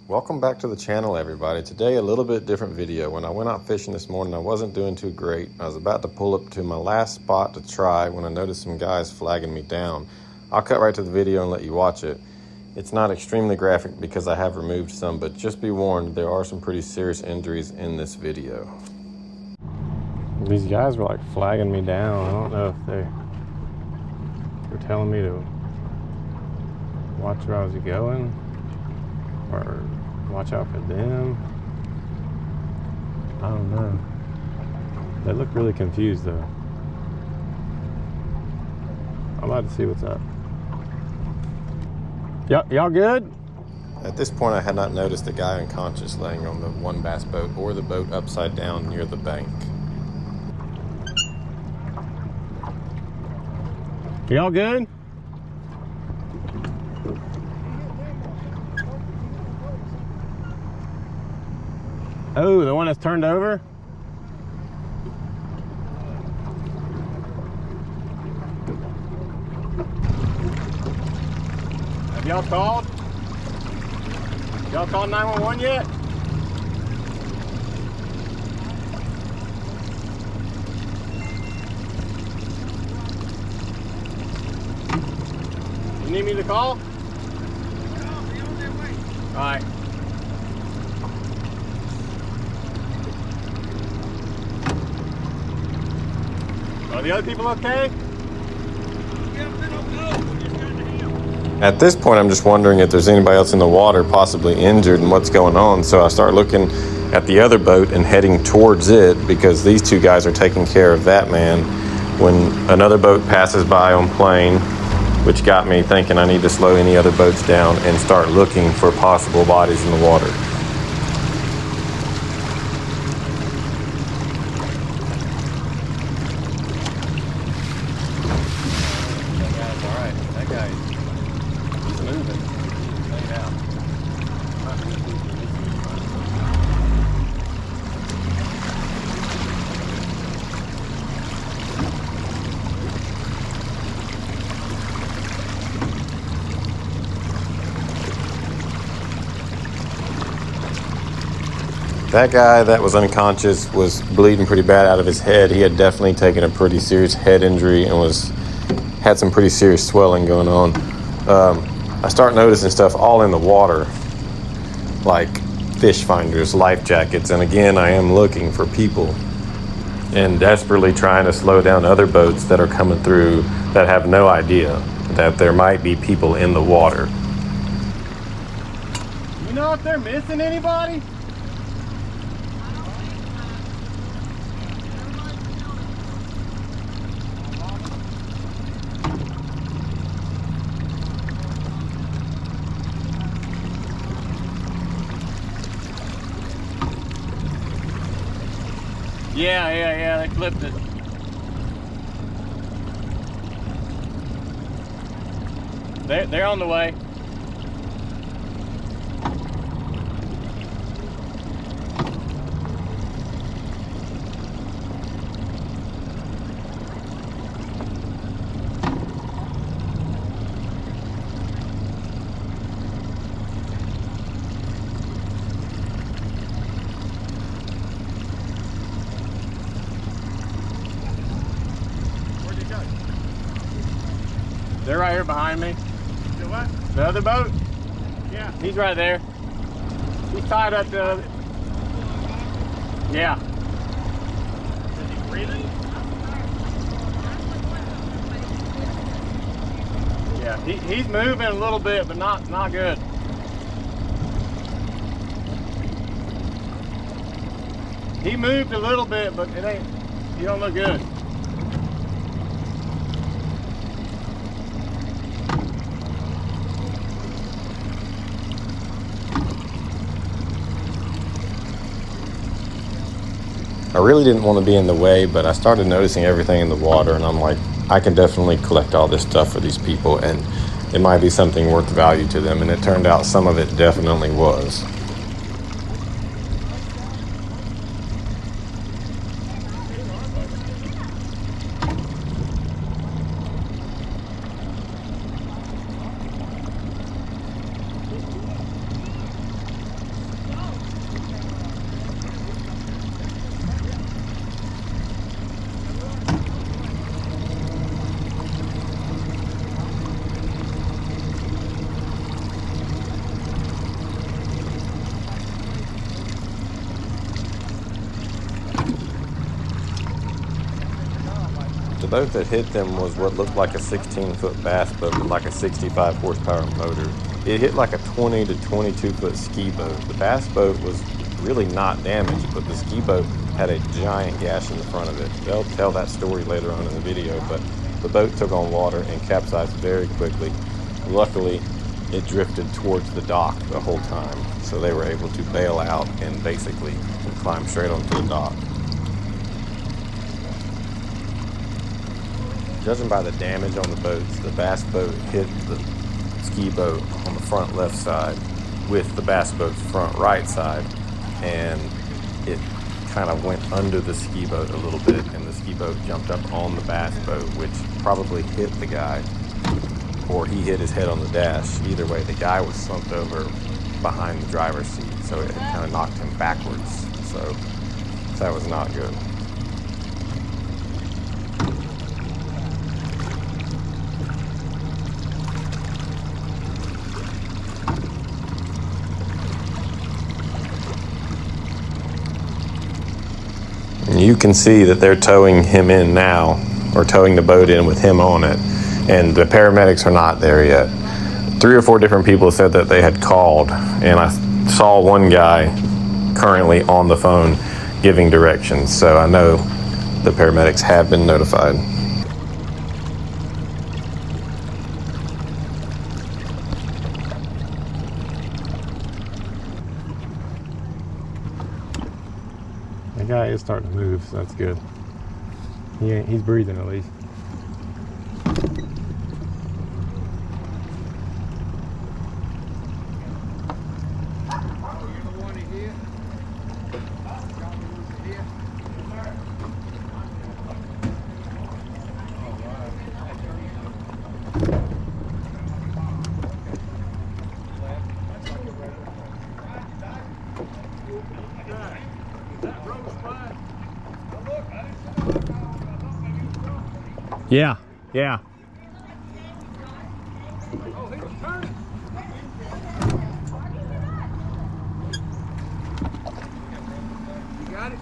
Welcome back to the channel, everybody. Today a little bit different video. When I went out fishing this morning, I wasn't doing too great. I was about to pull up to my last spot to try when I noticed some guys flagging me down. I'll cut right to the video and let you watch it. It's not extremely graphic because I have removed some, but just be warned, there are some pretty serious injuries in this video. These guys were like flagging me down. I don't know if they were telling me to watch where I was going or watch out for them. I don't know. They look really confused though. I'm about to see what's up. Y'all good? At this point, I had not noticed the guy unconscious laying on the one bass boat or the boat upside down near the bank. Y'all good? Oh, the one that's turned over? Have y'all called? Y'all called 911 yet? You need me to call? No, we're on their way. All right. Are the other people okay? At this point, I'm just wondering if there's anybody else in the water possibly injured and what's going on. So I start looking at the other boat and heading towards it because these two guys are taking care of that man when another boat passes by on plane, which got me thinking I need to slow any other boats down and start looking for possible bodies in the water. That guy that was unconscious was bleeding pretty bad out of his head. He had definitely taken a pretty serious head injury and had some pretty serious swelling going on. I start noticing stuff all in the water, like fish finders, life jackets, and again, I am looking for people and desperately trying to slow down other boats that are coming through that have no idea that there might be people in the water. You know if they're missing anybody? Yeah, they flipped it. They're on the way. They're right here behind me. The what? The other boat? Yeah. He's right there. He's tied up to the other. Yeah. Is he breathing? Yeah, he's moving a little bit, but not good. He moved a little bit, but he don't look good. I really didn't want to be in the way, but I started noticing everything in the water, and I'm like, I can definitely collect all this stuff for these people, and it might be something worth value to them, and it turned out some of it definitely was. boat that hit them was what looked like a 16-foot bass boat with like a 65 horsepower motor. It hit like a 20 to 22-foot ski boat. The bass boat was really not damaged, but the ski boat had a giant gash in the front of it. They'll tell that story later on in the video, but the boat took on water and capsized very quickly. Luckily, it drifted towards the dock the whole time, so they were able to bail out and basically climb straight onto the dock. Judging by the damage on the boats, the bass boat hit the ski boat on the front left side with the bass boat's front right side, and it kind of went under the ski boat a little bit, and the ski boat jumped up on the bass boat, which probably hit the guy, or he hit his head on the dash. Either way, the guy was slumped over behind the driver's seat, so it kind of knocked him backwards. So that was not good. You can see that they're towing him in now, or towing the boat in with him on it, and the paramedics are not there yet. 3 or 4 different people said that they had called, and I saw one guy currently on the phone giving directions, so I know the paramedics have been notified. The guy is starting to move, so that's good. He's breathing at least. Yeah, yeah. Oh, he was turning. You got it?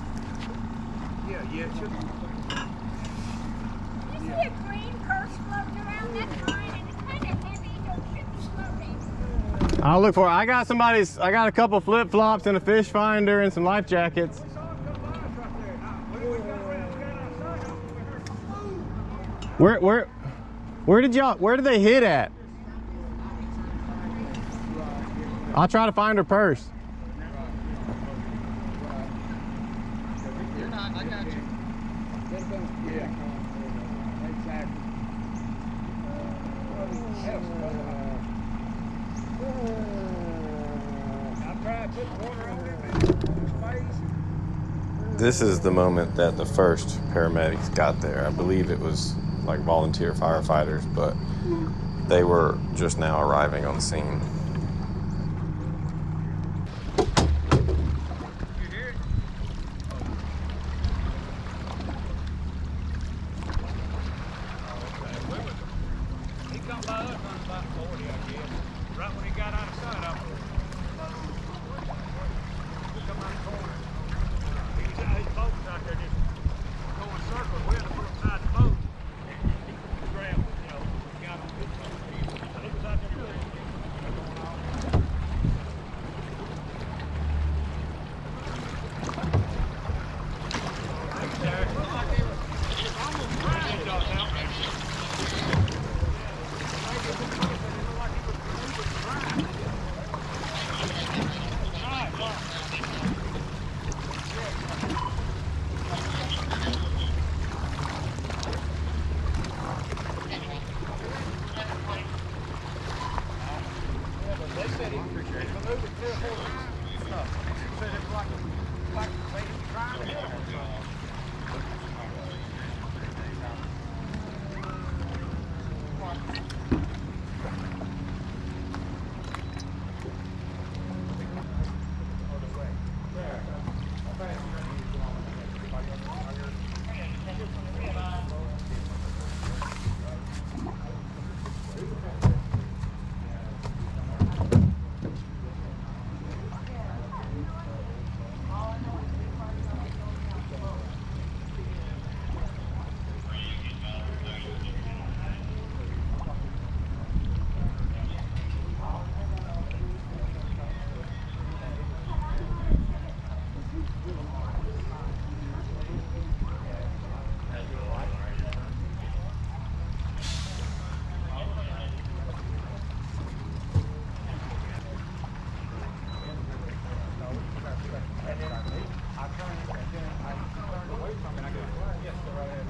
Yeah, yeah, it should. You see a green purse floating around? That's mine, and it's kind of heavy, so it should be floating. I'll look for it. I got a couple flip-flops and a fish finder and some life jackets. Where did they hit at? I'll try to find her purse. You're not, I got you. Yeah, exactly. I'll try to put water on it. This is the moment that the first paramedics got there. I believe it was like volunteer firefighters, but they were just now arriving on the scene. You hear it? He come by us on about 40, I guess. Right when he got out of sight of us. He come out the corner. His boat was out there just going circles. We had to put him beside the boat. He grabbed, got him. He was out there doing it. turned and then I turned away from it. I go, yes, go right ahead.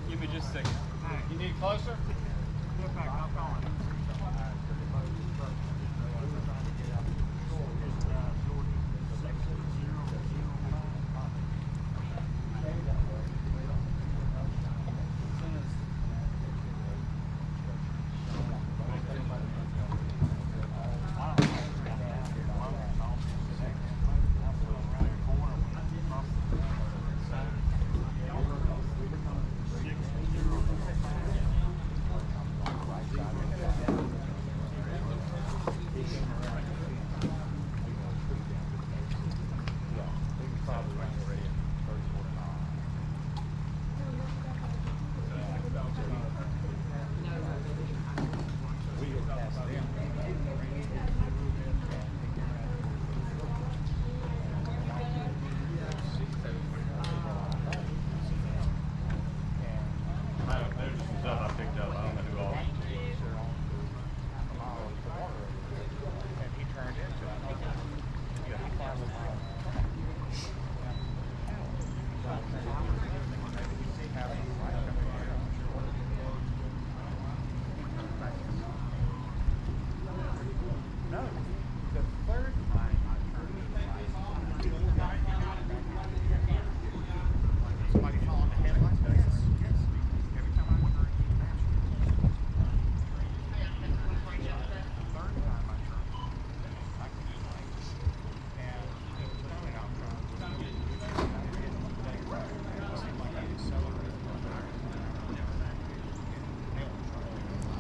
Give me just a second. You need closer? Get back, I'm going.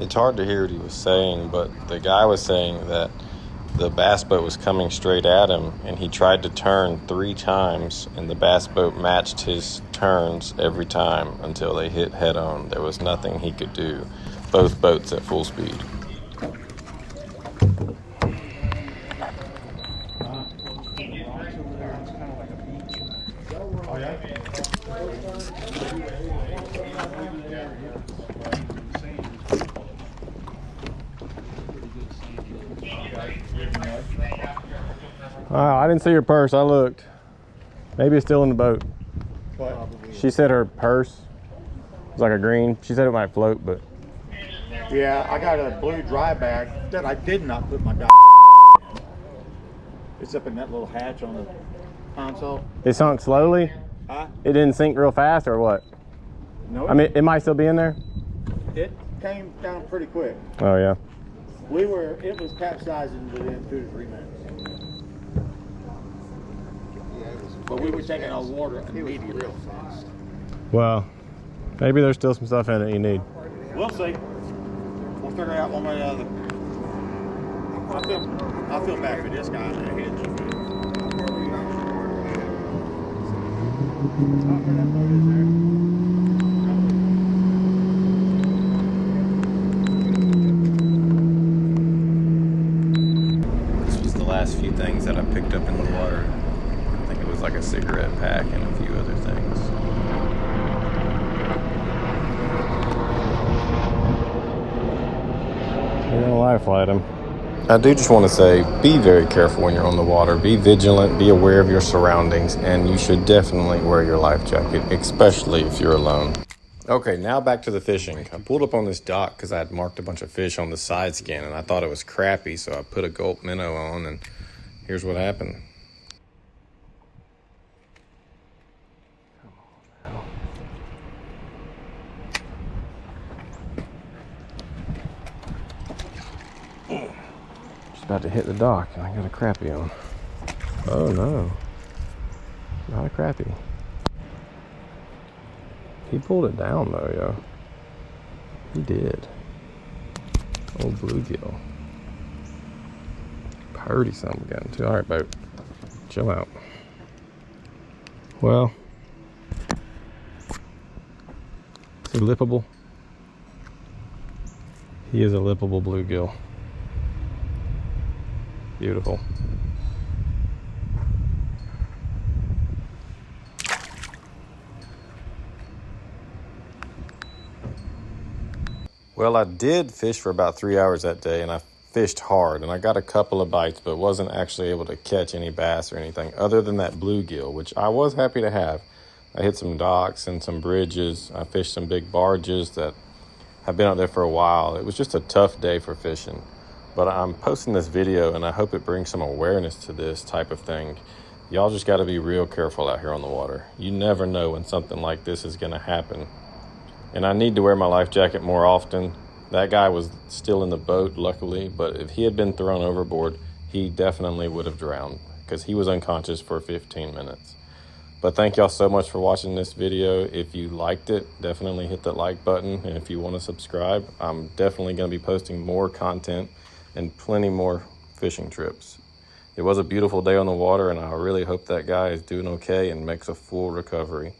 It's hard to hear what he was saying, but the guy was saying that the bass boat was coming straight at him, and he tried to turn 3 times, and the bass boat matched his turns every time until they hit head on. There was nothing he could do. Both boats at full speed. I didn't see your purse. I looked. Maybe it's still in the boat. What? She said her purse was like a green. She said it might float, but Yeah, I got a blue dry bag that I did not put my wallet in. It's up in that little hatch on the console. it sunk slowly. Huh? It didn't sink real fast, or what? No, I mean, it might still be in there. it came down pretty quick. Oh yeah. It was capsizing within 2 to 3 minutes. But we were taking our water immediately. Real fast. Well, maybe there's still some stuff in it you need. We'll see. We'll figure it out one way or the other. I feel bad for this guy in the head. This was the last few things that I picked up in the water. I think it was like a cigarette pack and a few other things. You're gonna life flight him. I do just want to say, be very careful when you're on the water. Be vigilant, be aware of your surroundings, and you should definitely wear your life jacket, especially if you're alone. Okay, now back to the fishing. I pulled up on this dock because I had marked a bunch of fish on the side scan, and I thought it was crappie, so I put a gulp minnow on, and here's what happened. Just about to hit the dock, and I got a crappie on. Oh no, not a crappie. He pulled it down though, yo. He did. Old bluegill. Purdy something we got into. All right, boat. Chill out. Well, Is he lippable? He is a lippable bluegill. Beautiful. Well, I did fish for about 3 hours that day, and I fished hard, and I got a couple of bites, but wasn't actually able to catch any bass or anything other than that bluegill, which I was happy to have. I hit some docks and some bridges. I fished some big barges that have been out there for a while. It was just a tough day for fishing, but I'm posting this video, and I hope it brings some awareness to this type of thing. Y'all just got to be real careful out here on the water. You never know when something like this is going to happen. And I need to wear my life jacket more often. That guy was still in the boat, luckily, but if he had been thrown overboard, he definitely would have drowned because he was unconscious for 15 minutes. But thank y'all so much for watching this video. If you liked it, definitely hit that like button. And if you want to subscribe, I'm definitely going to be posting more content and plenty more fishing trips. It was a beautiful day on the water, and I really hope that guy is doing okay and makes a full recovery.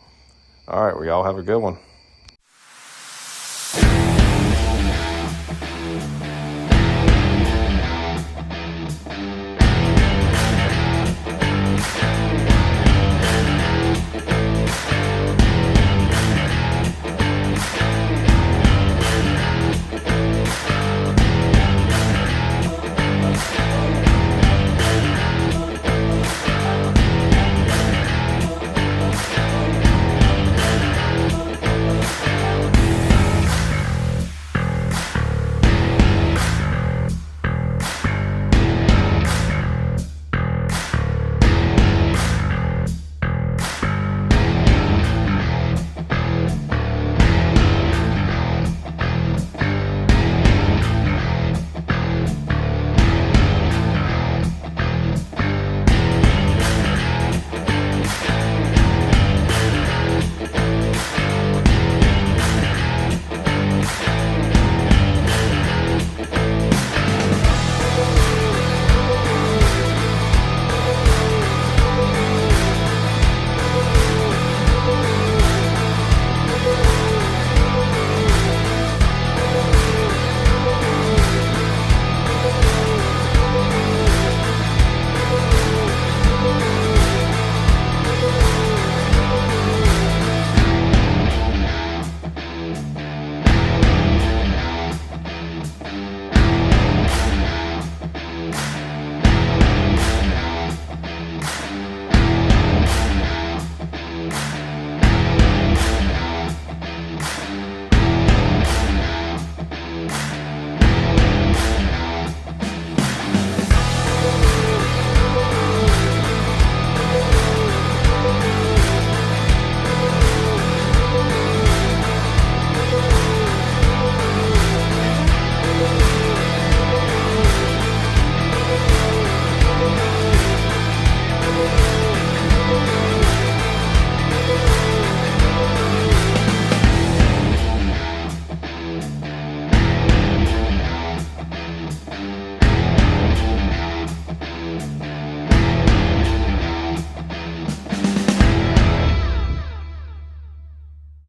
All right, well, y'all have a good one.